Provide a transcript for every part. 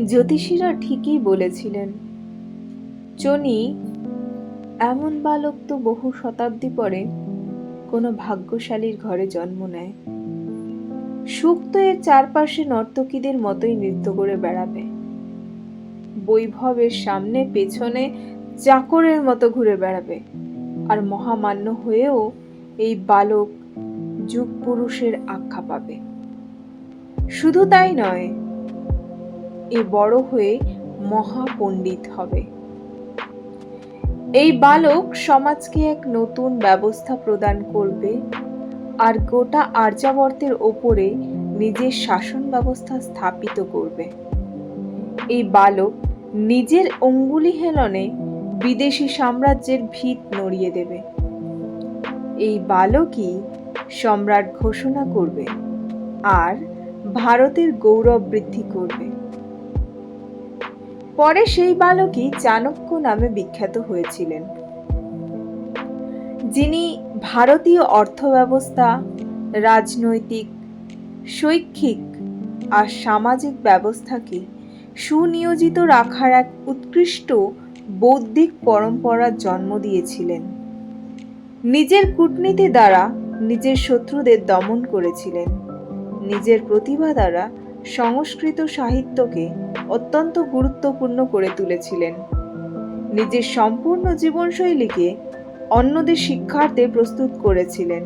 জ্যোতিষীরা ঠিকই বলেছিলেন, চনি এমন বালক তো বহু শতাব্দী পরে কোনো ভাগ্যশালীর ঘরে জন্ম নেয়। সুখ তো এর চারপাশে নর্তকীদের মতোই নৃত্য করে বেড়াবে, বৈভবের সামনে পেছনে চাকরের মতো ঘুরে বেড়াবে, আর মহামান্য হয়েও এই বালক যুগ পুরুষের আখ্যা পাবে। শুধু তাই নয়, এ বড় হয়ে মহাপণ্ডিত হবে। এই বালক সমাজকে এক নতুন ব্যবস্থা প্রদান করবে আর গোটা আর্যাবর্তের ওপরে নিজের শাসন ব্যবস্থা স্থাপিত করবে। এই বালক নিজের অঙ্গুলি হেলনে বিদেশি সাম্রাজ্যের ভিত নড়িয়ে দেবে। এই বালকই সম্রাট ঘোষণা করবে আর ভারতের গৌরব বৃদ্ধি করবে। পরে সেই বালকই চাণক্য নামে বিখ্যাত হয়েছিলেন, যিনি ভারতীয় অর্থব্যবস্থা, রাজনৈতিক, শৈক্ষিক আর সামাজিক ব্যবস্থাকে সুনিয়োজিত রাখার এক উৎকৃষ্ট বৌদ্ধিক পরম্পরার জন্ম দিয়েছিলেন। নিজের কূটনীতি দ্বারা নিজের শত্রুদের দমন করেছিলেন। নিজের প্রতিভা দ্বারা সংস্কৃত সাহিত্যকে অত্যন্ত গুরুত্বপূর্ণ করে তুলেছিলেন। নিজের সম্পূর্ণ জীবনশৈলীকে অন্যদের শিক্ষার্থে প্রস্তুত করেছিলেন।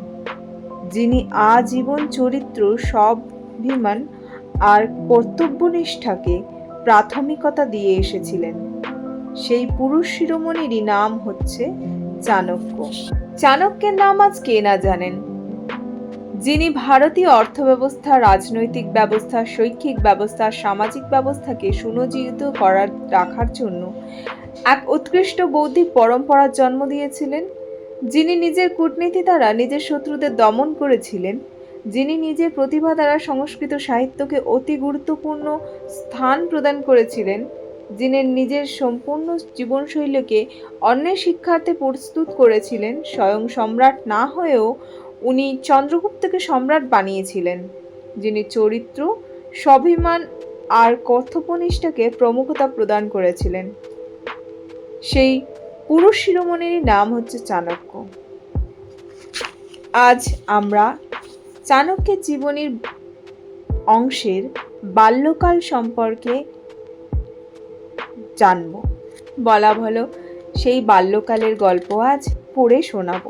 যিনি আজীবন চরিত্র, স্বাভিমান আর কর্তব্যনিষ্ঠাকে প্রাথমিকতা দিয়ে এসেছিলেন, সেই পুরুষ শিরোমণিরই নাম হচ্ছে চাণক্য। চাণক্যের নাম আজ কে না জানেন, যিনি ভারতীয় অর্থব্যবস্থা, রাজনৈতিক ব্যবস্থা, শৈক্ষিক ব্যবস্থা, সামাজিক ব্যবস্থাকে সুনিয়োজিত রাখার জন্য এক উৎকৃষ্ট বৌদ্ধিক পরম্পরার জন্ম দিয়েছিলেন। যিনি নিজের কূটনীতি দ্বারা নিজের শত্রুদের দমন করেছিলেন। যিনি নিজের প্রতিভা দ্বারা সংস্কৃত সাহিত্যকে অতি গুরুত্বপূর্ণ স্থান প্রদান করেছিলেন। যিনি নিজের সম্পূর্ণ জীবনশৈলীকে অন্যের শিক্ষার্থে প্রস্তুত করেছিলেন। স্বয়ং সম্রাট না হয়েও উনি চন্দ্রগুপ্তকে সম্রাট বানিয়েছিলেন। যিনি চরিত্র, স্বাভিমান আর কর্তব্যনিষ্ঠাকে প্রমুখতা প্রদান করেছিলেন, সেই পুরুষ শিরোমণির নাম হচ্ছে চাণক্য। আজ আমরা চাণক্যের জীবনীর অংশের বাল্যকাল সম্পর্কে জানব। বলা ভালো, সেই বাল্যকালের গল্প আজ পড়ে শোনাব।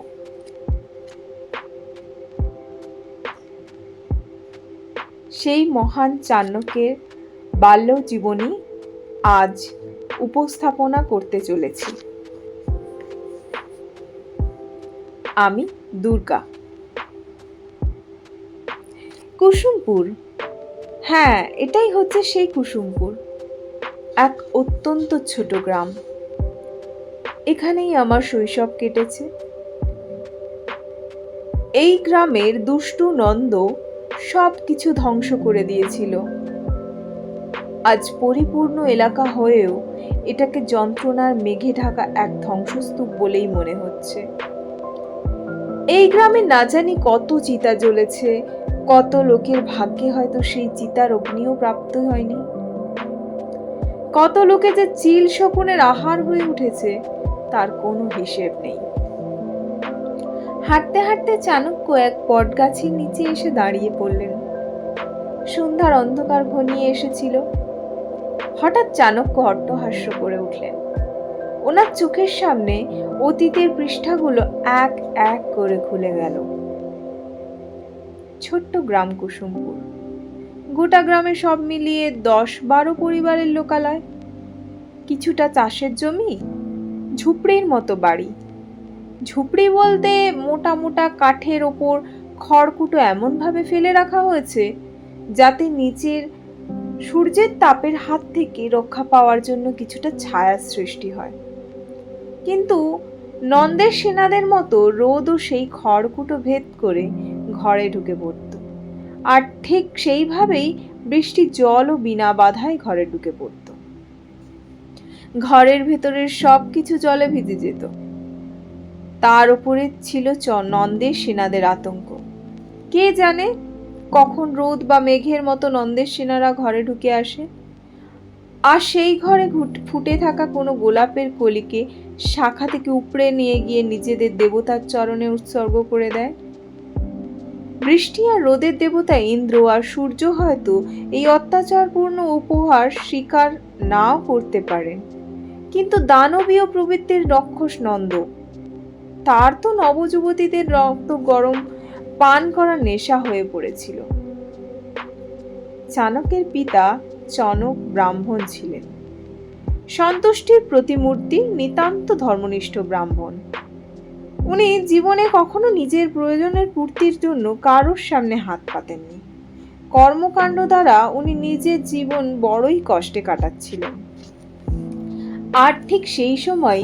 সেই মহান চাণক্যের বাল্য জীবনী আজ উপস্থাপনা করতে চলেছি। আমি দুর্গা। কুসুমপুর, হ্যাঁ, এটাই হচ্ছে সেই কুসুমপুর, এক অত্যন্ত ছোট গ্রাম। এখানেই আমার শৈশব কেটেছে। এই গ্রামের দুষ্টু নন্দ সব কিছু ধ্বংস করে দিয়েছিল। আজ পরিপূর্ণ এলাকা হয়েও এটাকে যন্ত্রণার মেঘে ঢাকা এক ধ্বংসস্তূপ বলেই মনে হচ্ছে। এই গ্রামে না জানি কত চিতা জ্বলেছে, কত লোকের ভাগ্যে হয়তো সেই চিতার অগ্নিও প্রাপ্ত হয়নি। কত লোকে যে চিল শকুনের আহার হয়ে উঠেছে তার কোনো হিসেব নেই। হাঁটতে হাঁটতে চাণক্য এক বটগাছের নিচে এসে দাঁড়িয়ে পড়লেন। সন্ধ্যার অন্ধকার ঘনিয়ে এসেছিল। হঠাৎ চাণক্য অট্টহাস্য করে উঠলেন। ওনার চোখের সামনে অতীতের পৃষ্ঠাগুলো এক এক করে খুলে গেল। ছোট্ট গ্রাম কুসুমপুর, গোটা গ্রামে সব মিলিয়ে 10-12 পরিবারের লোকালয়, কিছুটা চাষের জমি, ঝুপড়ির মতো বাড়ি। ঝুপড়ি বলতে মোটা মোটা কাঠের ওপর খড়কুটো এমনভাবে ফেলে রাখা হয়েছে যাতে নিচের সূর্যের তাপের হাত থেকে রক্ষা পাওয়ার জন্য কিছুটা ছায়া সৃষ্টি হয়। কিন্তু নন্দের সেনাদের মতো রোদও সেই খড়কুটো ভেদ করে ঘরে ঢুকে পড়ত, আর ঠিক সেইভাবেই বৃষ্টির জলও বিনা বাধায় ঘরে ঢুকে পড়ত। ঘরের ভেতরের সব কিছু জলে ভিজে যেত। তার উপরে ছিল নন্দের সেনাদের আতঙ্ক। কে জানে কখন রোদ বা মেঘের মতো নন্দের সেনারা ঘরে ঢুকে আসে। আর সেই ঘরে ফুটে থাকা কোনো গোলাপের কলিকে শাখা থেকে উপড়ে নিয়ে গিয়ে নিজেদের দেবতার চরণে উৎসর্গ করে দেয়। বৃষ্টি আর রোদের দেবতা ইন্দ্র আর সূর্য হয়তো এই অত্যাচারপূর্ণ উপহার স্বীকার নাও করতে পারেন, কিন্তু দানবীয় প্রবৃত্তির রক্ষস নন্দ, তার তো নবযুবতীদের রক্ত গরম পান করার নেশা হয়ে পড়েছিল। চাণক্যের পিতা চনক ব্রাহ্মণ ছিলেন, সন্তুষ্টির প্রতিমূর্তি, নিতান্ত ধর্মনিষ্ঠ ব্রাহ্মণ। উনি জীবনে কখনো নিজের প্রয়োজনের পূর্তির জন্য কারোর সামনে হাত পাতেননি। কর্মকাণ্ড দ্বারা উনি নিজের জীবন বড়ই কষ্টে কাটাচ্ছিলেন। আর ঠিক সেই সময়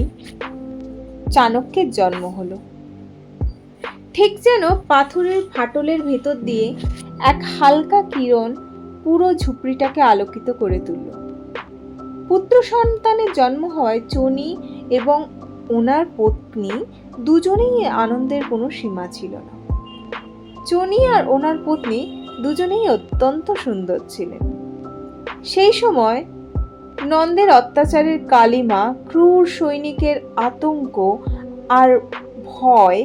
চাণক্যের জন্ম হলো। ঠিক যেন পাথরের ফাটলের ভেতর দিয়ে এক হালকা কিরণ পুরো ঝুপড়িটাকে আলোকিত করে তুলল। পুত্র সন্তানের জন্ম হয় চনি এবং ওনার পত্নী দুজনেই আনন্দের কোনো সীমা ছিল না। চনি আর ওনার পত্নী দুজনেই অত্যন্ত সুন্দর ছিলেন। সেই সময় নন্দের অত্যাচারের কালিমা, ক্রূর সৈনিকের আতঙ্ক আর ভয়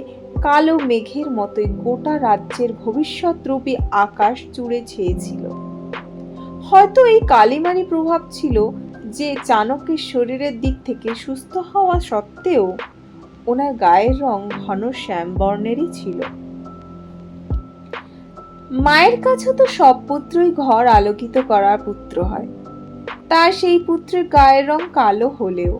কালো মেঘের মতোই গোটা রাজ্যের ভবিষ্যৎরূপী আকাশ জুড়ে ছেয়েছিল। হয়তো এই কালিমারই প্রভাব ছিল যে চাণক্যের শরীরের দিক থেকে সুস্থ হওয়া সত্ত্বেও ওনার গায়ের রং ঘন শ্যাম বর্ণেরই ছিল। মায়ের কাছে তো সব পুত্রই ঘর আলোকিত করার পুত্র হয়, তার সেই পুত্রের গায়ের রং কালো হলেও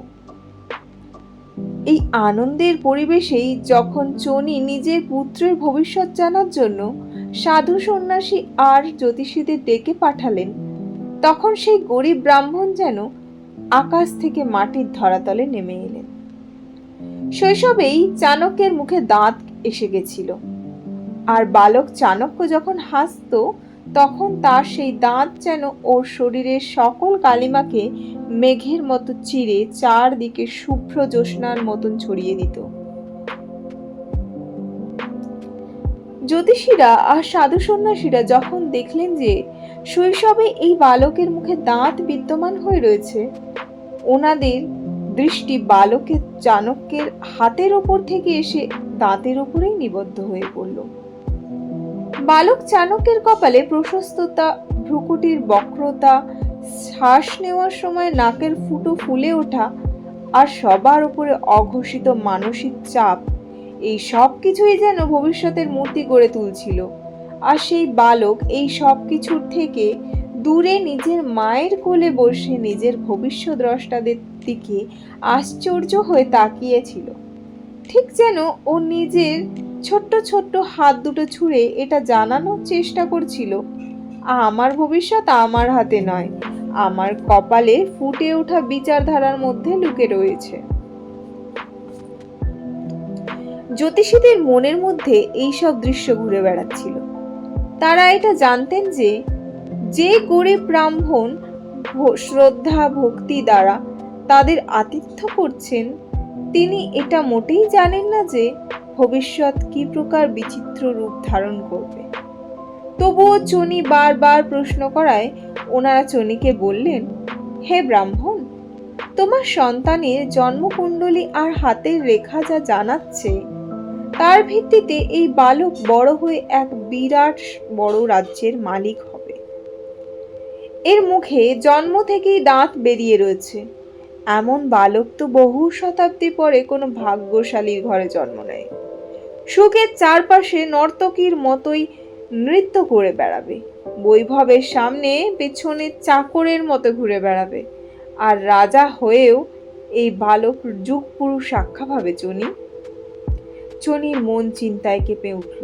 এই আনন্দের পরিবেশেই যখন চনি নিজের পুত্রের ভবিষ্যৎ জানার জন্য সাধু সন্ন্যাসী আর জ্যোতিষীদের ডেকে পাঠালেন, তখন সেই গরিব ব্রাহ্মণ যেন আকাশ থেকে মাটির ধরাতলে নেমে এলেন। শৈশবেই চাণক্যের মুখে দাঁত এসে গেছিল, আর বালক চাণক্য যখন হাসত তখন তার সেই দাঁত যেন ওর শরীরের সকল কালিমাকে মেঘের মতো চিরে চারদিকে শুভ্র জ্যোৎস্নার মতন ছড়িয়ে দিত। জ্যোতিষীরা আর সাধু সন্ন্যাসীরা যখন দেখলেন যে শৈশবে এই বালকের মুখে দাঁত বিদ্যমান হয়ে রয়েছে, ওনাদের দৃষ্টি বালকের চাণক্যের হাতের ওপর থেকে এসে দাঁতের ওপরেই নিবদ্ধ হয়ে পড়ল। বালক চাণক্যের কপালে প্রশস্ততা, ভ্রুকুটির বক্রতা, শ্বাস নেওয়ার সময় নাকের ফুটো ফুলে ওঠা আর সবার উপরে অঘোষিত মানসিক চাপ, এই সব কিছুই যেন ভবিষ্যতের মূর্তি গড়ে তুলছিল। আর সেই বালক এই সব কিছুর থেকে দূরে নিজের মায়ের কোলে বসে নিজের ভবিষ্যৎ দ্রষ্টাদের দিকে আশ্চর্য হয়ে তাকিয়েছিল, ঠিক যেন ও নিজের ছোট্ট ছোট্ট হাত দুটো ছুঁড়ে এটা জানানোর চেষ্টা করছিল, আমার ভবিষ্যৎ আমার হাতে নয়, আমার কপালে ফুটে ওঠা বিচারধারার মধ্যে লুকে রয়েছে। জ্যোতিষীদের মনের মধ্যে এই সব দৃশ্য ঘুরে বেড়াচ্ছিল। তারা এটা জানতেন যে যে গরিব ব্রাহ্মণ শ্রদ্ধা ভক্তি দ্বারা তাদের আতিথ্য করছেন, তিনি এটা মোটেই জানেন না যে ভবিষ্যৎ কি প্রকার বিচিত্র রূপ ধারণ করবে। তবুও চনি বারবার প্রশ্ন করায় ওনারা চনিকে বললেন, হে ব্রাহ্মণ, তোমার সন্তানের জন্মকুণ্ডলী আর হাতের রেখা যা জানাচ্ছে, তার ভিত্তিতে এই বালক বড় হয়ে এক বিরাট বড় রাজ্যের মালিক হবে। এর মুখে জন্ম থেকেই দাঁত বেরিয়ে রয়েছে, এমন বালক তো বহু শতাব্দী পরে কোনো ভাগ্যশালীর ঘরে জন্ম নেয়। সুখের চারপাশে নর্তকীর মতোই নৃত্য করে বেড়াবে, বৈভবের সামনে পেছনে চাকরের মতো ঘুরে বেড়াবে, আর রাজা হয়েও এই বালক যুগ পুরুষ সাক্ষা ভাবে। চনির মন চিন্তায় কেঁপে উঠল।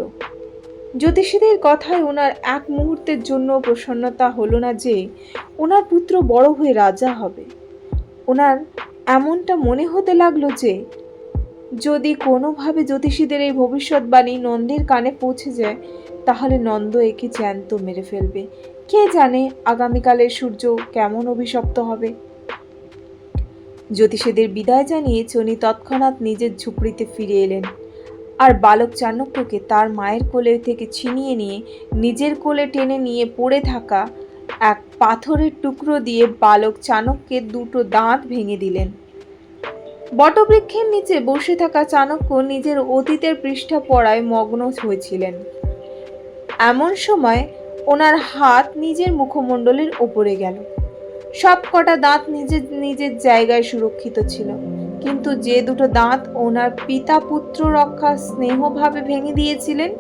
জ্যোতিষীদের কথায় ওনার এক মুহূর্তের জন্য প্রসন্নতা হলো না যে ওনার পুত্র বড় হয়ে রাজা হবে। ওনার এমনটা মনে হতে লাগলো যে যদি কোনোভাবে জ্যোতিষীদের এই ভবিষ্যৎবাণী নন্দের কানে পৌঁছে যায়, তাহলে নন্দ একে জ্যান্ত মেরে ফেলবে। কে জানে আগামীকালের সূর্য কেমন অভিশপ্ত হবে। জ্যোতিষীদের বিদায় জানিয়ে চনি তৎক্ষণাৎ নিজের ঝুপড়িতে ফিরে এলেন, আর বালক চাণক্যকে তার মায়ের কোলে থেকে ছিনিয়ে নিয়ে নিজের কোলে টেনে নিয়ে পড়ে থাকা এক পাথরের টুকরো দিয়ে বালক চাণক্যের দুটো দাঁত ভেঙে দিলেন। বটবৃক্ষের নিচে বসে থাকা চাণক্য নিজের অতীতের পৃষ্ঠা পড়ায় মগ্ন হয়েছিলেন। এমন সময় ওনার হাত নিজের মুখমণ্ডলের ওপরে গেল। সব কটা দাঁত নিজের নিজের জায়গায় সুরক্ষিত ছিল, কিন্তু যে দুটো দাঁত ওনার পিতা পুত্র রক্ষা স্নেহভাবে ভেঙে দিয়েছিলেন,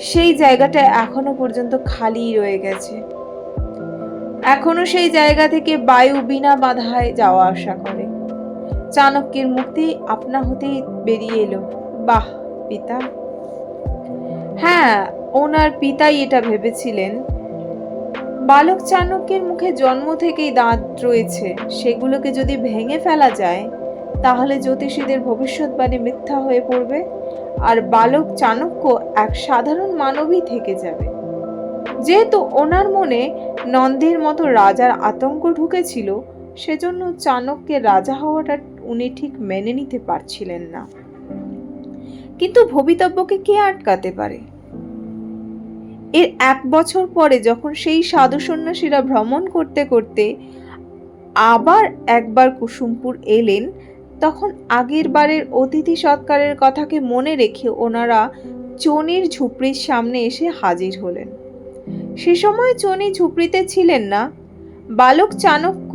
সেই জায়গাটা এখনো পর্যন্ত খালিই রয়ে গেছে। এখনো সেই জায়গা থেকে বায়ু বিনা বাধায় যাওয়া আসা করে। চাণক্যের মুক্তি আপনা হতেই বেরিয়ে এলো, বাহ পিতা। হ্যাঁ, ওনার পিতাই এটা ভেবেছিলেন। বালক চাণক্যের মুখে জন্ম থেকেই দাঁত রয়েছে, সেগুলোকে যদি ভেঙে ফেলা যায় তাহলে জ্যোতিষীদের ভবিষ্যৎবাণী মিথ্যা হয়ে পড়বে, আর বালক চাণক্য এক সাধারণ মানবই থেকে যাবে। যেহেতু ওনার মনে নন্দের মতো রাজার আতঙ্ক ঢুকেছিল, সেজন্য চাণক্যের রাজা হওয়াটা উনি ঠিক মেনে নিতে পারছিলেন না। কিন্তু ভবিতব্যকে কে আটকাতে পারে? এর 1 বছর পরে যখন সেই সাধু সন্ন্যাসীরা ভ্রমণ করতে করতে আবার একবার কুসুমপুর এলেন, তখন আগের বারের অতিথি সৎকারের কথাকে মনে রেখে ওনারা চনির ঝুপড়ির সামনে এসে হাজির হলেন। সে সময় চনি ঝুপড়িতে ছিলেন না, বালক চাণক্য।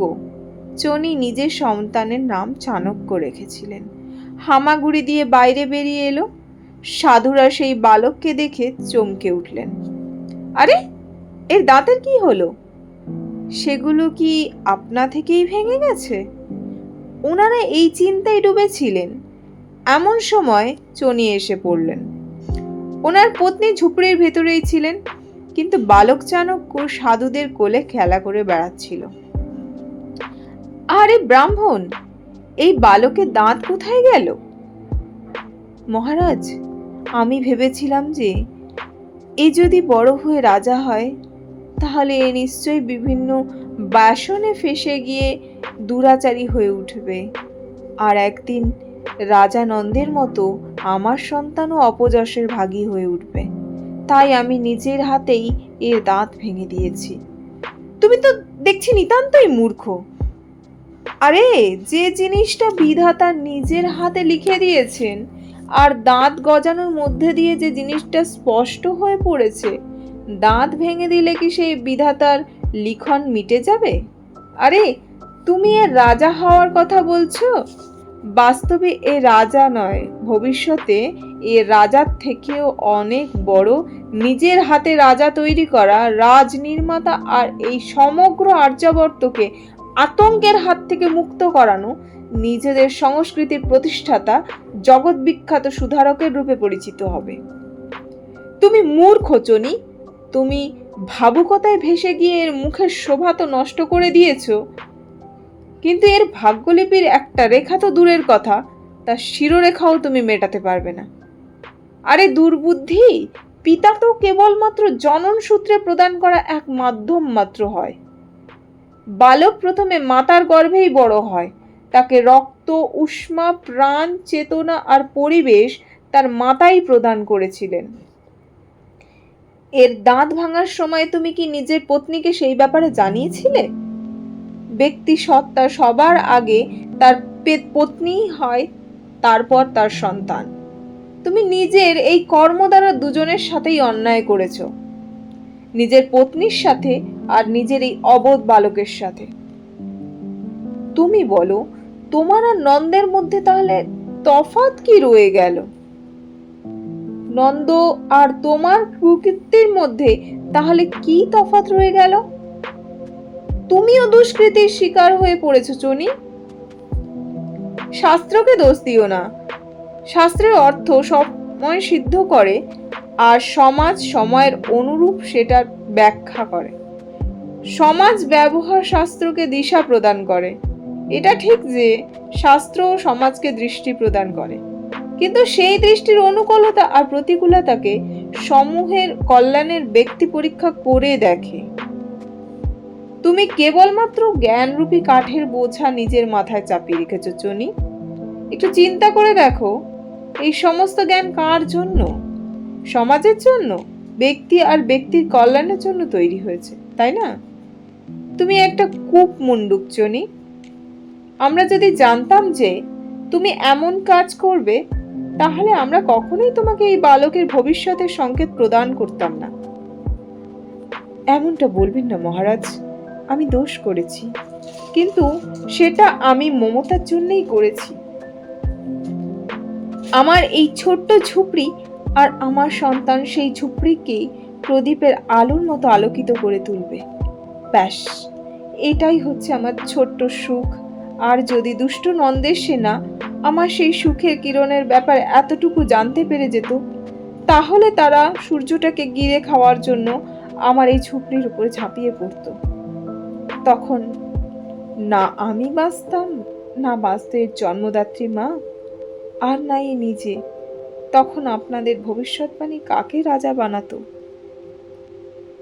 চনি নিজের সন্তানের নাম চাণক্য রেখেছিলেন। হামাগুড়ি দিয়ে বাইরে বেরিয়ে এলো। সাধুরা সেই বালককে দেখে চমকে উঠলেন। আরে, এর দাঁতের কি হলো? সেগুলো কি আপনা থেকেই ভেঙে গেছে? ওনারা এই চিন্তায় ডুবেছিলেন। এমন সময় চনি এসে পড়লেন। ওনার পত্নী ঝুপড়ির ভেতরেই ছিলেন, কিন্তু বালক চাণক্য সাধুদের কোলে খেলা করে বেড়াচ্ছিল। আরে ব্রাহ্মণ, এই বালকের দাঁত কোথায় গেল? মহারাজ, আমি ভেবেছিলাম যে এ যদি বড় হয়ে রাজা হয় তাহলে এ নিশ্চয়ই বিভিন্ন বাসনে ফেসে গিয়ে দুরাচারী হয়ে উঠবে, আর একদিন রাজা নন্দের মতো আমার সন্তানও অপযশের ভাগী হয়ে উঠবে। তাই আমি নিজের হাতেই এর দাঁত ভেঙে দিয়েছি। তুমি তো দেখছি নিতান্তই মূর্খ। আরে, যে জিনিসটা বিধাতা নিজের হাতে লিখে দিয়েছেন, আর দাঁত গজানোর মধ্যে দিয়ে যে জিনিসটা স্পষ্ট হয়ে পড়েছে, দাঁত ভেঙে দিলে কি সেই বিধাতার লিখন মিটে যাবে? আরে, তুমি এর রাজা হওয়ার কথা বলছো? বাস্তবে এ রাজা নয়, ভবিষ্যতে এ রাজার থেকেও অনেক বড় নিজের হাতে রাজা তৈরি করা রাজনির্মাতা, আর এই সমগ্র আর্যাবর্তকে আতঙ্কের হাত থেকে মুক্ত করানো নিজেদের সংস্কৃতির প্রতিষ্ঠাতা, জগৎ বিখ্যাত সুধারকের রূপে পরিচিত হবে। তুমি মূর্খ চনি, তুমি ভাবুকতায় ভেসে গিয়ে এর মুখের শোভা তো নষ্ট করে দিয়েছ, কিন্তু এর ভাগ্যলিপির একটা রেখা তো দূরের কথা, তার শিরোরেখাও তুমি মেটাতে পারবে না। আরে দুর্বুদ্ধি, পিতা তো কেবলমাত্র জনন সূত্রে প্রদান করা এক মাধ্যম মাত্র হয়। বালক প্রথমে মাতার গর্ভেই বড় হয়, তাকে রক্ত, উষ্মা, প্রাণ, চেতনা আর পরিবেশ তার মাতাই প্রদান করেছিলেন। এর দাঁত ভাঙার সময় তুমি কি নিজের পত্নীকে সেই ব্যাপারে জানিয়েছিলে? ব্যক্তি সত্তা সবার আগে তার পত্নী হয়, তারপর তার সন্তান। তুমি নিজের এই কর্ম দ্বারা দুজনের সাথেই অন্যায় করেছ, নিজের পত্নীর সাথে আর নিজের এই অবোধ বালকের সাথে। তুমি বলো, তোমার আর নন্দের মধ্যে তাহলে তফাৎ কি রয়ে গেল? নন্দ আর তোমার প্রকৃতির মধ্যে তাহলে কি তফাৎ রয়ে গেল? তুমিও দুষ্কৃতির শিকার হয়ে পড়েছো চনি। শাস্ত্রকে দোষ দিও না। শাস্ত্রের অর্থ সময় সিদ্ধ করে, আর সমাজ সময়ের অনুরূপ সেটার ব্যাখ্যা করে। সমাজ ব্যবহার শাস্ত্রকে দিশা প্রদান করে। এটা ঠিক যে শাস্ত্র সমাজকে দৃষ্টি প্রদান করে, কিন্তু সেই দৃষ্টির অনুকূলতা আর প্রতিকূলতাকে সমূহের কল্যাণের ব্যক্তি পরীক্ষা করে দেখে। তুমি কেবলমাত্র জ্ঞানরূপী কাঠের বোঝা নিজের মাথায় চাপিয়ে রেখেছ চনি। একটু চিন্তা করে দেখো, এই সমস্ত জ্ঞান কার জন্য? সমাজের জন্য, ব্যক্তি আর ব্যক্তির কল্যাণের জন্য তৈরি হয়েছে, তাই না? তুমি একটা কূপ মুন্ডুক চনি। আমরা যদি জানতাম যে তুমি এমন কাজ করবে, তাহলে আমরা কখনোই তোমাকে এই বালকের ভবিষ্যতের সংকেত প্রদান করতাম না। এমনটা বলবেন না মহারাজ, আমি দোষ করেছি, কিন্তু সেটা আমি মমতার জন্যই করেছি। আমার এই ছোট্ট ঝুপড়ি আর আমার সন্তান সেই ঝুপড়িকে প্রদীপের আলোর মতো আলোকিত করে তুলবে। ব্যাস, এটাই হচ্ছে আমার ছোট্ট সুখ। আর যদি দুষ্ট নন্দের সেনা আমার সেই সুখের কিরণের ব্যাপারে এতটুকু জানতে পেরে যেত, তাহলে তারা সূর্যটাকে গিলে খাওয়ার জন্য আমার এই ঝুপড়ির উপরে ঝাঁপিয়ে পড়ত। তখন না আমি বাঁচতাম, না বাঁচত এর জন্মদাত্রী মা, আর নাই নিজে। তখন আপনাদের ভবিষ্যৎবাণী কাকে রাজা বানাতো?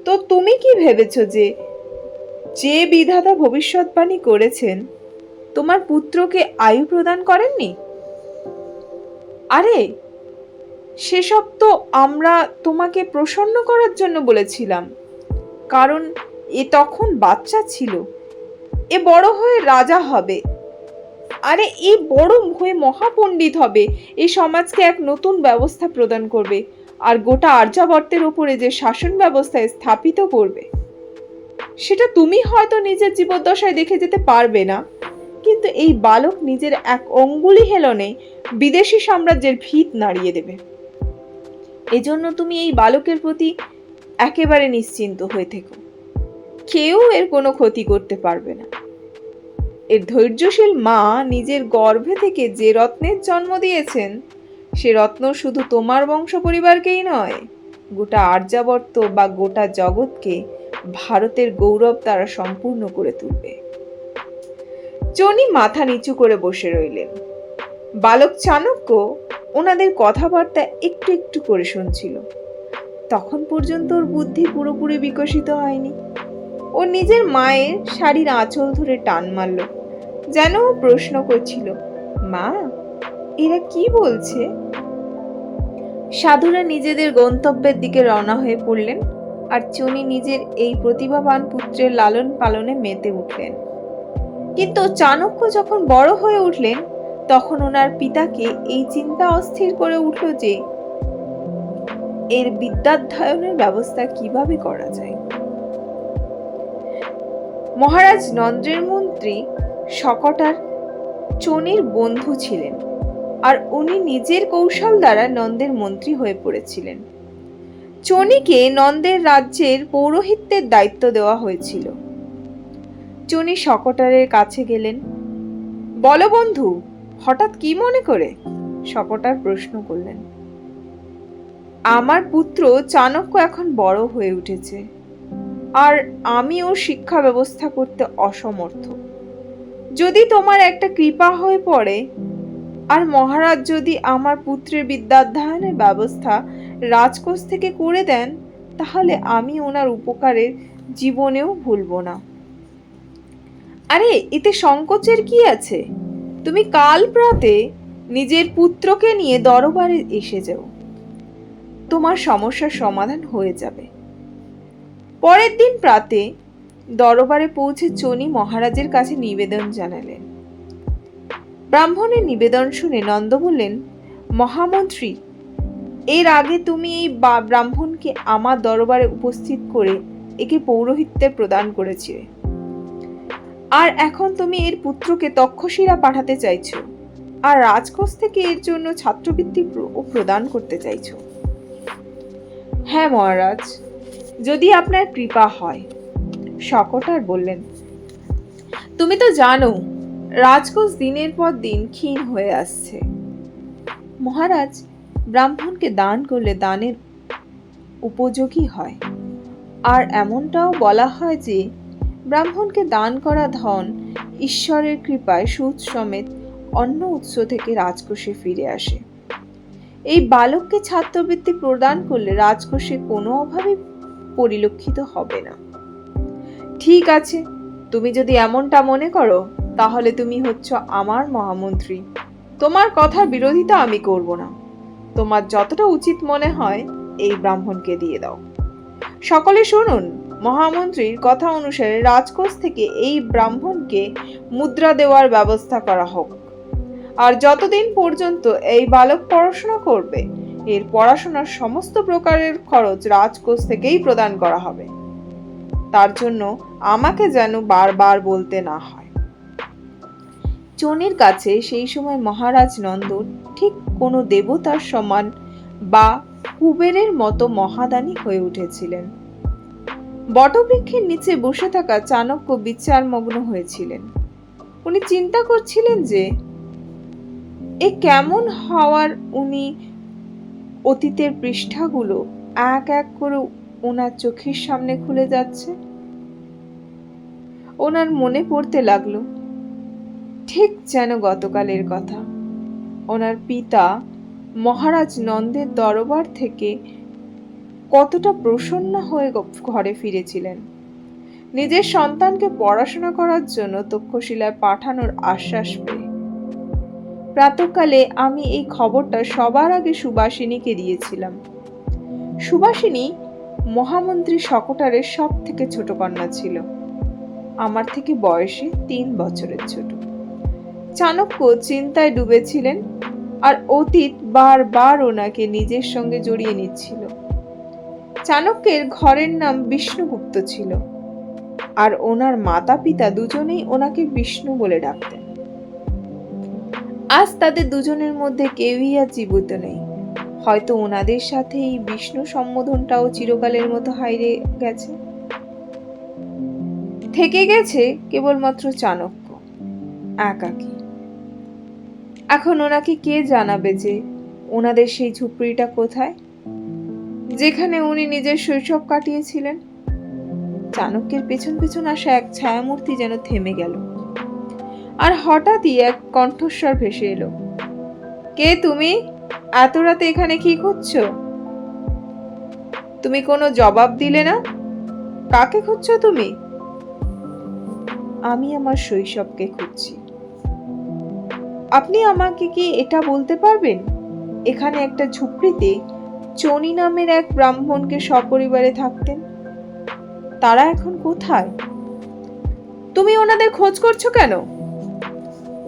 তো তুমি কি ভেবেছো যে যে বিধাতা ভবিষ্যৎবাণী করেছেন তোমার পুত্রকে আয়ু প্রদান করেননি? আরে সেসব তো আমরা তোমাকে প্রসন্ন করার জন্য বলেছিলাম, কারণ এ তখন বাচ্চা ছিল। এ বড় হয়ে রাজা হবে, আরে এই বড় হয়ে মহাপণ্ডিত হবে, এই সমাজকে এক নতুন ব্যবস্থা প্রদান করবে, আর গোটা আর্যাবর্তের উপরে যে শাসন ব্যবস্থা স্থাপিত করবে, সেটা তুমি হয়তো নিজের জীবদ্দশায় দেখে যেতে পারবে না, কিন্তু এই বালক নিজের এক অঙ্গুলি হেলনে বিদেশি সাম্রাজ্যের ভিত নাড়িয়ে দেবে। এজন্য তুমি এই বালকের প্রতি একেবারে নিশ্চিন্ত হয়ে থেকো। কেউ এর কোনো ক্ষতি করতে পারবে না। এর ধৈর্যশীল মা নিজের গর্ভে থেকে যে রত্নের জন্ম দিয়েছেন, সে রত্ন শুধু তোমার বংশ পরিবারকেই নয়, গোটা আর্যাবর্ত বা গোটা জগৎকে ভারতের গৌরব তারা সম্পূর্ণ করে তুলবে। চনি মাথা নিচু করে বসে রইলেন। বালক চাণক্য ওনাদের কথাবার্তা একটু একটু করে শুনছিল। তখন পর্যন্ত ওর বুদ্ধি পুরোপুরি বিকশিত হয়নি। ও নিজের মায়ের শাড়ির আঁচল ধরে টান মারল, যেন ও প্রশ্ন করছিল, মা এরা কি বলছে? সাধুরা নিজেদের গন্তব্যের দিকে রওনা হয়ে পড়লেন, আর চনি নিজের এই প্রতিভাবান পুত্রের লালন পালনে মেতে উঠলেন। কিন্তু চাণক্য যখন বড় হয়ে উঠলেন, তখন ওনার পিতাকে এই চিন্তা অস্থির করে উঠল যে এর বিদ্যাধ্যয়নের ব্যবস্থা কিভাবে করা যায়। মহারাজ নন্দের মন্ত্রী শকটার চনির বন্ধু ছিলেন, আর উনি নিজের কৌশল দ্বারা নন্দের মন্ত্রী হয়ে পড়েছিলেন। চনিকে নন্দের রাজ্যের পৌরোহিত্যের দায়িত্ব দেওয়া হয়েছিল। চনি শকটারের কাছে গেলেন। বলো বন্ধু, হঠাৎ কি মনে করে? শকটার প্রশ্ন করলেন। আমার পুত্র চাণক্য এখন বড় হয়ে উঠেছে, আর আমি ওর শিক্ষা ব্যবস্থা করতে অসমর্থ। যদি তোমার একটা কৃপা হয়ে পড়ে, আর মহারাজ যদি আমার পুত্রের বিদ্যাধ্যয়নের ব্যবস্থা রাজকোষ থেকে করে দেন, তাহলে আমি ওনার উপকারের জীবনেও ভুলব না। আরে এতে সংকোচের কি আছে? তুমি কাল প্রাতে নিজের পুত্রকে নিয়ে দরবারে এসে যাও, তোমার সমস্যার সমাধান হয়ে যাবে। পরের দিন প্রাতে দরবারে পৌঁছে চনি মহারাজের কাছে নিবেদন জানালেন। ব্রাহ্মণের নিবেদন শুনে নন্দ বললেন, মহামন্ত্রী, এর আগে তুমি এই ব্রাহ্মণকে আমার দরবারে উপস্থিত করে একে পৌরোহিত্যে প্রদান করেছিলে, আর এখন তুমি এর পুত্রকে তক্ষশিলা পাঠাতে চাইছো, আর রাজকোষ থেকে এর জন্য ছাত্রবৃত্তি প্রদান করতে চাইছো। হ্যাঁ মহারাজ, যদি আপনার কৃপা হয়। শকটার বললেন, তুমি তো জানো রাজকোষ দিনের পর দিন ক্ষীণ হয়ে আসছে। মহারাজ, ব্রাহ্মণকে দান করলে দানের উপযোগী হয়, আর এমনটাও বলা হয় যে ব্রাহ্মণকে দান করা ধন ঈশ্বরের কৃপায় সুদ সমেত অন্য উৎস থেকে রাজকোষে ফিরে আসে। এই বালককে ছাত্রবৃত্তি প্রদান করলে রাজকোষে কোনো অভাবে পরিলক্ষিত হবে না। ঠিক আছে, তুমি যদি এমনটা মনে করো, তাহলে তুমি হচ্ছ আমার মহামন্ত্রী। তোমার কথার বিরোধিতা আমি করব না। তোমার যতটা উচিত মনে হয় এই ব্রাহ্মণকে দিয়ে দাও। সকলে শুনুন, মহামন্ত্রীর কথা অনুসারে রাজকোষ থেকে এই ব্রাহ্মণকে মুদ্রা দেওয়ার ব্যবস্থা করা হোক, আর যতদিন পর্যন্ত এই বালক পড়াশোনা করবে এর পড়াশোনার সমস্ত প্রকারের খরচ রাজকোষ থেকেই প্রদান করা হবে। তার জন্য আমাকে যেন বারবার বলতে না হয়। চনির কাছে সেই সময় মহারাজ নন্দ ঠিক কোনো দেবতার সমান বা কুবেরের মতো মহাদানী হয়ে উঠেছিলেন। বটবৃক্ষের নিচে বসে থাকা চাণক্য বিচারমগ্ন হয়েছিলেন। উনি চিন্তা করছিলেন যে এ কেমন হওয়ার উনি অতীতের পৃষ্ঠাগুলো এক এক করে ওনার চোখের সামনে খুলে যাচ্ছে। ওনার মনে পড়তে লাগলো ঠিক যেন গতকালের কথা। ওনার পিতা মহারাজ নন্দের দরবার থেকে কতটা প্রসন্ন হয়ে ঘরে ফিরেছিলেন, নিজের সন্তানকে পড়াশোনা করার জন্য তক্ষশিলায় পাঠানোর আশ্বাস পেয়ে। প্রাতঃকালে আমি এই খবরটা সবার আগে সুবাসিনীকে দিয়েছিলাম। সুবাসিনী মহামন্ত্রী শকটারের সব থেকে ছোট কন্যা ছিল, আমার থেকে বয়সে 3 বছরের ছোট। চাণক্য চিন্তায় ডুবেছিলেন, আর অতীত বারবার ওনাকে নিজের সঙ্গে জড়িয়ে নিচ্ছিল। চাণক্যের ঘরের নাম বিষ্ণুগুপ্ত ছিল, আর ওনার মাতা পিতা দুজনেই ওনাকে বিষ্ণু বলে ডাকতেন। আজ তাদের দুজনের মধ্যে কেউই আর জীবিত নেই। হয়তো ওনাদের সাথে এই বিষ্ণু সম্বোধনটাও চিরকালের মতো হারিয়ে গেছে। থেকে গেছে কেবলমাত্র চাণক্য একাকী। এখন ওনাকে কে জানাবে যে ওনাদের সেই ঝুপড়িটা কোথায়, যেখানে উনি নিজের শৈশব কাটিয়েছিলেন? চাণক্যের পেছন পেছন আসা এক ছায়ামূর্তি যেন থেমে গেল, আর হঠাৎই এক কণ্ঠস্বর ভেসে এলো, কে তুমি? এত রাতে এখানে কি খুঁজছো? তুমি কোনো জবাব দিলে না। কাকে খুঁজছো তুমি? আমি আমার শৈশবকে খুঁজছি। আপনি আমাকে কি এটা বলতে পারবেন এখানে একটা ঝুপড়িতে চনি নামের এক ব্রাহ্মণকে সপরিবারে থাকতেন? তারা এখন কোথায়? তুমি ওনাদের খোঁজ করছো কেন?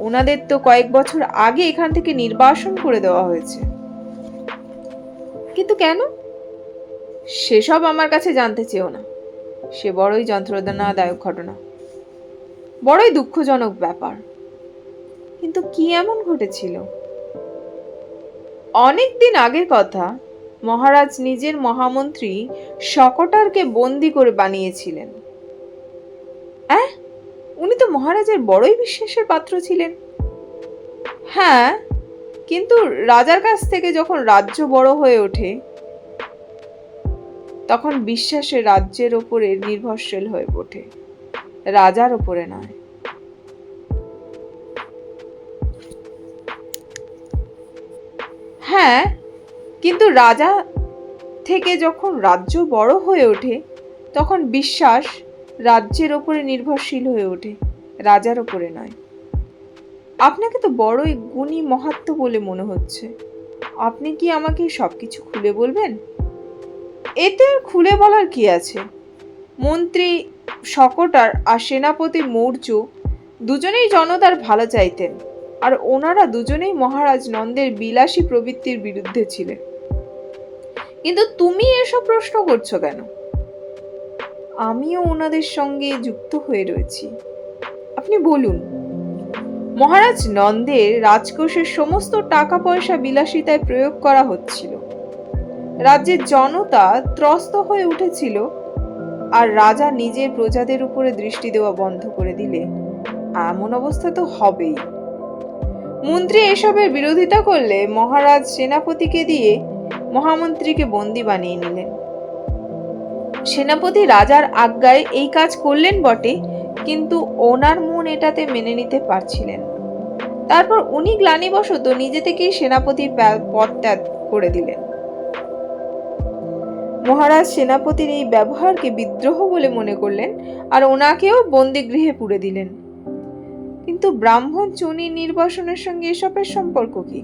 ওনাদের তো কয়েক বছর আগে এখান থেকে নির্বাসন করে দেওয়া হয়েছে। কিন্তু কেন? সেসব আমার কাছে জানতে চেও না। সে বড়ই যন্ত্রণাদায়ক ঘটনা, বড়ই দুঃখজনক ব্যাপার। কিন্তু কি এমন ঘটেছিল? অনেক দিন আগের কথা। মহারাজ নিজের মহামন্ত্রী শকটারকে বন্দি করে বানিয়েছিলেন। উনি তো মহারাজের বড়ই বিশ্বাসের পাত্র ছিলেন। হ্যাঁ, কিন্তু রাজার কাছ থেকে যখন রাজ্য বড় হয়ে ওঠে তখন বিশ্বাসে রাজ্যের ওপরে নির্ভরশীল হয়ে ওঠে, রাজার ওপরে নয়। হ্যাঁ, কিন্তু রাজা থেকে যখন রাজ্য বড় হয়ে ওঠে তখন বিশ্বাস রাজ্যের ওপরে নির্ভরশীল হয়ে ওঠে, রাজার ওপরে নয়। আপনাকে তো বড়ই গুণী মহাত্ম বলে মনে হচ্ছে। আপনি কি আমাকে সবকিছু খুলে বলবেন? এতে আর খুলে বলার কি আছে? মন্ত্রী শকটার আর সেনাপতি মৌর্য দুজনেই জনতার ভালো চাইতেন, আর ওনারা দুজনেই মহারাজ নন্দের বিলাসী প্রবৃত্তির বিরুদ্ধে ছিলেন। কিন্তু তুমি এসব প্রশ্ন করছো কেন? আমিও ওনাদের সঙ্গে যুক্ত হয়ে রয়েছি। আপনি বলুন। মহারাজ নন্দের রাজকোষের সমস্ত টাকা পয়সা বিলাসিতায় প্রয়োগ করা হচ্ছিল। রাজ্যের জনতা ত্রস্ত হয়ে উঠেছিল, আর রাজা নিজের প্রজাদের উপরে দৃষ্টি দেওয়া বন্ধ করে দিলে এমন অবস্থা তো হবেই। মন্ত্রী এসবের বিরোধিতা করলে মহারাজ সেনাপতিকে দিয়ে মহামন্ত্রীকে বন্দী বানিয়ে নিলেন। সেনাপতি রাজার আজ্ঞায় এই কাজ করলেন বটে, কিন্তু ওনার মন এটাতে মেনে নিতে পারছিলেন। তারপর উনি গ্লানিবশত নিজে থেকেই সেনাপতির পদ ত্যাগ করে দিলেন। মহারাজ সেনাপতির এই ব্যবহারকে বিদ্রোহ বলে মনে করলেন, আর ওনাকেও বন্দিগৃহে পুরে দিলেন। কিন্তু ব্রাহ্মণ চনি নির্বাসনের সঙ্গে এসবের সম্পর্ক কি?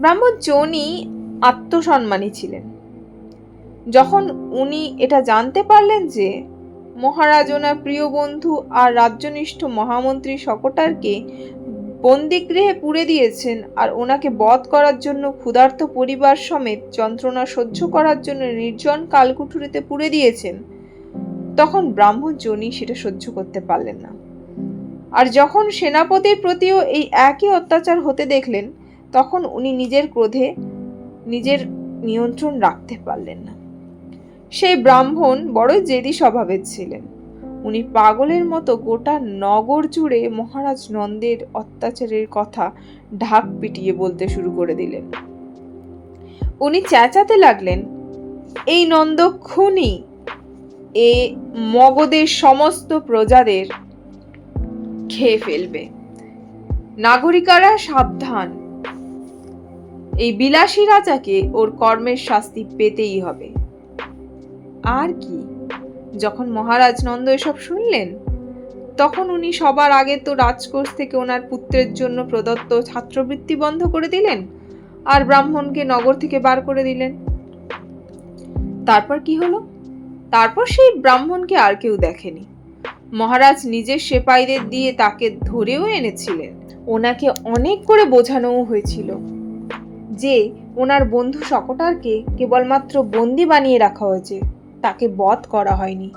ব্রাহ্মণ চনি আত্মসম্মানী ছিলেন। যখন উনি এটা জানতে পারলেন যে মহারাজ ওনার প্রিয় বন্ধু আর রাজ্যনিষ্ঠ মহামন্ত্রী শকটারকে বন্দিগৃহে পুরে দিয়েছেন আর ওনাকে বধ করার জন্য ক্ষুধার্ত পরিবার সমেত যন্ত্রণা সহ্য করার জন্য নির্জন কালকুঠুরিতে পুরে দিয়েছেন, তখন ব্রাহ্মণ জনি সেটা সহ্য করতে পারলেন না। আর যখন সেনাপতির প্রতিও এই একই অত্যাচার হতে দেখলেন, তখন উনি নিজের ক্রোধে নিজের নিয়ন্ত্রণ রাখতে পারলেন না। সেই ব্রাহ্মণ বড়ই জেদি স্বভাবের ছিলেন। উনি পাগলের মতো গোটা নগর জুড়ে মহারাজ নন্দের অত্যাচারের কথা ঢাক পিটিয়ে বলতে শুরু করে দিলেন। উনি চেঁচাতে লাগলেন, এই নন্দ খুনি, এ মগধের সমস্ত প্রজাদের খেয়ে ফেলবে। নাগরিকারা সাবধান, এই বিলাসী রাজাকে ওর কর্মের শাস্তি পেতেই হবে। আর কি, যখন মহারাজ নন্দ এসব শুনলেন, তখন উনি সবার আগে তো রাজকোষ থেকে ওনার পুত্রের জন্য প্রদত্ত ছাত্রবৃত্তি বন্ধ করে দিলেন আর ব্রাহ্মণকে নগর থেকে বার করে দিলেন। তারপর কি হলো? তারপর সেই ব্রাহ্মণকে আর কেউ দেখেনি। মহারাজ নিজের সেপাইদের দিয়ে তাকে ধরেও এনেছিলেন। ওনাকে অনেক করে বোঝানোও হয়েছিল যে ওনার বন্ধু শকটারকে কেবলমাত্র বন্দি বানিয়ে রাখা হয়েছে, তাকে বধ করা হয়নি।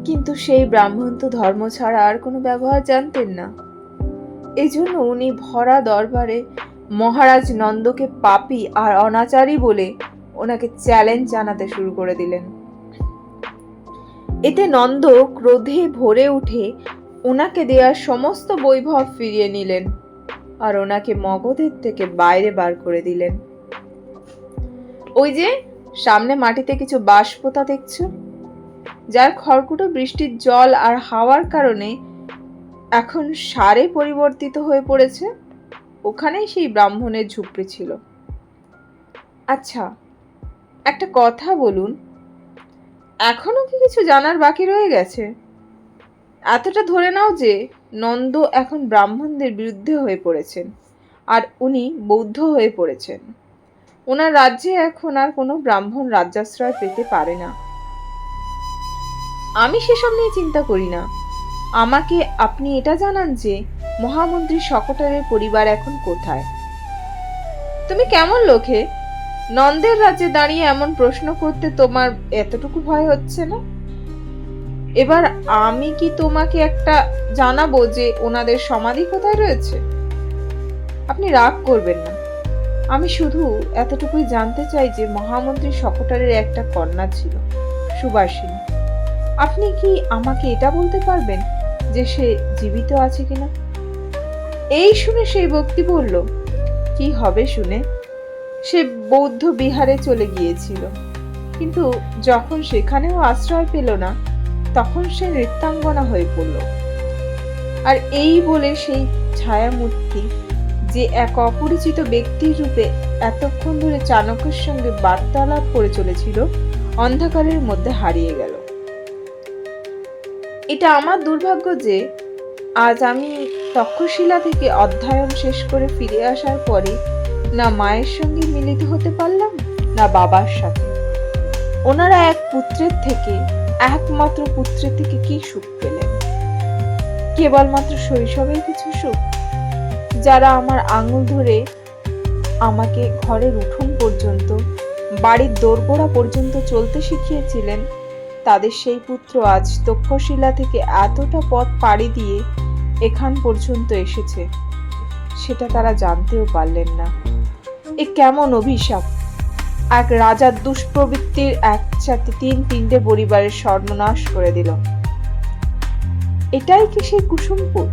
কিন্তু সেই ব্রাহ্মণ তো ধর্ম ছাড়া আর কোনো ব্যবহার জানতেন না। এজন্য উনি ভরা দরবারে মহারাজ নন্দকে পাপী আর অনাচারী বলে ওনাকে চ্যালেঞ্জ জানাতে শুরু করে দিলেন। এতে নন্দ ক্রোধে ভরে উঠে ওনাকে দেওয়ার সমস্ত বৈভব ফিরিয়ে নিলেন আর ওনাকে মগধের থেকে বাইরে বার করে দিলেন। ওই যে সামনে মাটিতে কিছু বাঁশ পোতা দেখছো, যার খড়কুটো বৃষ্টির জল আর হাওয়ার কারণে এখন সারে পরিবর্তিত হয়ে পড়েছে, ওখানেই সেই ব্রাহ্মণের ঝুপড়ি ছিল। আচ্ছা, একটা কথা বলুন, এখনো কি কিছু জানার বাকি রয়ে গেছে? এতটা ধরে নাও যে নন্দ এখন ব্রাহ্মণদের বিরুদ্ধে হয়ে পড়েছেন আর উনি বৌদ্ধ হয়ে পড়েছেন। ওনার রাজ্যে এখন আর কোনো ব্রাহ্মণ রাজ্যাশ্রয় পেতে পারে না। আমি সেসব নিয়ে চিন্তা করি না। আমাকে আপনি এটা জানান যে মহামন্ত্রী শকটারের পরিবার এখন কোথায়? তুমি কেমন লোকে? নন্দের রাজ্যে দাঁড়িয়ে এমন প্রশ্ন করতে তোমার এতটুকু ভয় হচ্ছে না? এবার আমি কি তোমাকে একটা জানাবো যে ওনাদের সমাধি কোথায় রয়েছে? আপনি রাগ করবেন না। আমি শুধু এতটুকুই জানতে চাই যে মহামন্ত্রী শকটারের একটা কন্যা ছিল, সুবাসিনী। আপনি কি আমাকে এটা বলতে পারবেন যে সে জীবিত আছে কিনা? এই শুনে সেই ব্যক্তি বলল, কি হবে শুনে? সে বৌদ্ধ বিহারে চলে গিয়েছিল, কিন্তু যখন সেখানেও আশ্রয় পেল না, তখন সে নৃত্যাঙ্গনা হয়ে পড়ল। আর এই বলে সেই ছায়ামূর্তি, যে এক অপরিচিত ব্যক্তির রূপে এতক্ষণ ধরে চাণক্যের সঙ্গে বার্তালাপ করে চলেছিল, অন্ধকারের মধ্যে হারিয়ে গেল। এটা আমার দুর্ভাগ্য যে আজ আমি তক্ষশিলা থেকে অধ্যয়ন শেষ করে ফিরে আসার পরে না মায়ের সঙ্গে মিলিত হতে পারলাম, না বাবার সাথে। ওনারা এক পুত্রের থেকে, একমাত্র পুত্রের থেকে কি সুখ পেলেন? কেবলমাত্র শৈশবের কিছু সুখ। যারা আমার আঙুল ধরে আমাকে ঘরের উঠোন পর্যন্ত, বাড়ির দোরগোড়া পর্যন্ত চলতে শিখিয়েছিলেন, তাদের সেই পুত্র আজ তক্ষশিলা থেকে এতটা পথ পাড়ি দিয়ে এখান পর্যন্ত এসেছে, সেটা তারা জানতেও পারলেন না। এ কেমন অভিশাপ! এক রাজার দুষ্প্রবৃত্তির একসাথে তিনটে পরিবারের সর্বনাশ করে দিল। এটাই কি সেই কুসুমপুর?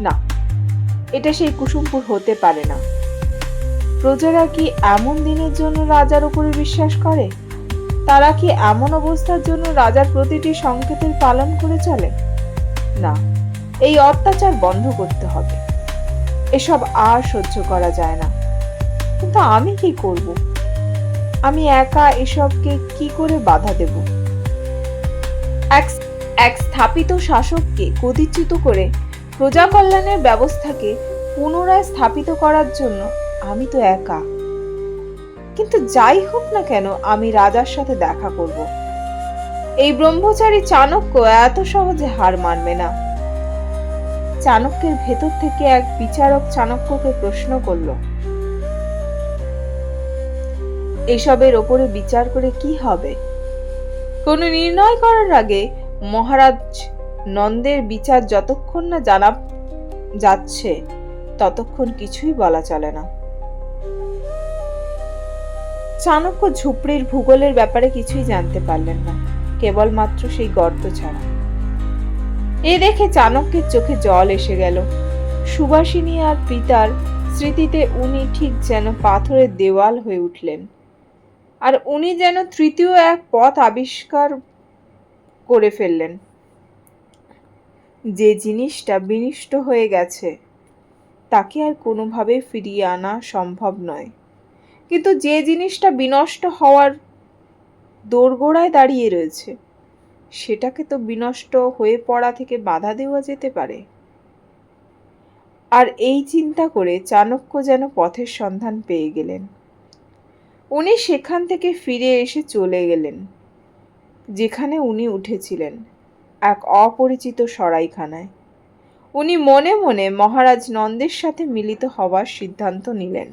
না, এটা সেই কুসুমপুর হতে পারে না। প্রজারা কি এমন দিনের জন্য রাজার উপরে বিশ্বাস করে? তারা কি এমন অবস্থার জন্য রাজার প্রতিটি সংকেতের পালন করে চলে? না, এই অত্যাচার বন্ধ করতে হবে। এসব আর সহ্য করা যায় না। কিন্তু আমি কি করব? আমি একা এসবকে কি করে বাধা দেব? এক স্থাপিত শাসককে গদিচ্যুত করে প্রজা কল্যাণের ব্যবস্থাকে পুনরায় স্থাপিত করার জন্য আমি তো একা। কিন্তু যাই হোক না কেন আমি রাজার সাথে দেখা করব। এই ব্রহ্মচারী চাণক্য এত সহজে হার মানবে না। চাণক্যের ভেতর থেকে এক বিচারক চাণক্যকে প্রশ্ন করল, এসবের ওপরে বিচার করে কি হবে? কোনো নির্ণয় করার আগে মহারাজ নন্দের বিচার যতক্ষণ না জানা যাচ্ছে ততক্ষণ কিছুই বলা চলে না। চাণক্য ঝুপড়ির ভূগোলের ব্যাপারে কিছুই জানতে পারলেন না, কেবলমাত্র সেই গর্ত ছাড়া। এ দেখে চাণক্যের চোখে জল এসে গেল। সুভাষিনী আর পিতার স্মৃতিতে উনি ঠিক যেন পাথরের দেওয়াল হয়ে উঠলেন, আর উনি যেন তৃতীয় এক পথ আবিষ্কার করে ফেললেন। যে জিনিসটা বিনষ্ট হয়ে গেছে তাকে আর কোনোভাবে ফিরিয়ে আনা সম্ভব নয়, কিন্তু যে জিনিসটা বিনষ্ট হওয়ার দোরগোড়ায় দাঁড়িয়ে রয়েছে সেটাকে তো বিনষ্ট হয়ে পড়া থেকে বাধা দেওয়া যেতে পারে। আর এই চিন্তা করে চাণক্য যেন পথের সন্ধান পেয়ে গেলেন। উনি সেখান থেকে ফিরে এসে চলে গেলেন যেখানে উনি উঠেছিলেন, এক অপরিচিত সরাইখানায়। উনি মনে মনে মহারাজ নন্দের সাথে মিলিত হওয়ার সিদ্ধান্ত নিলেন।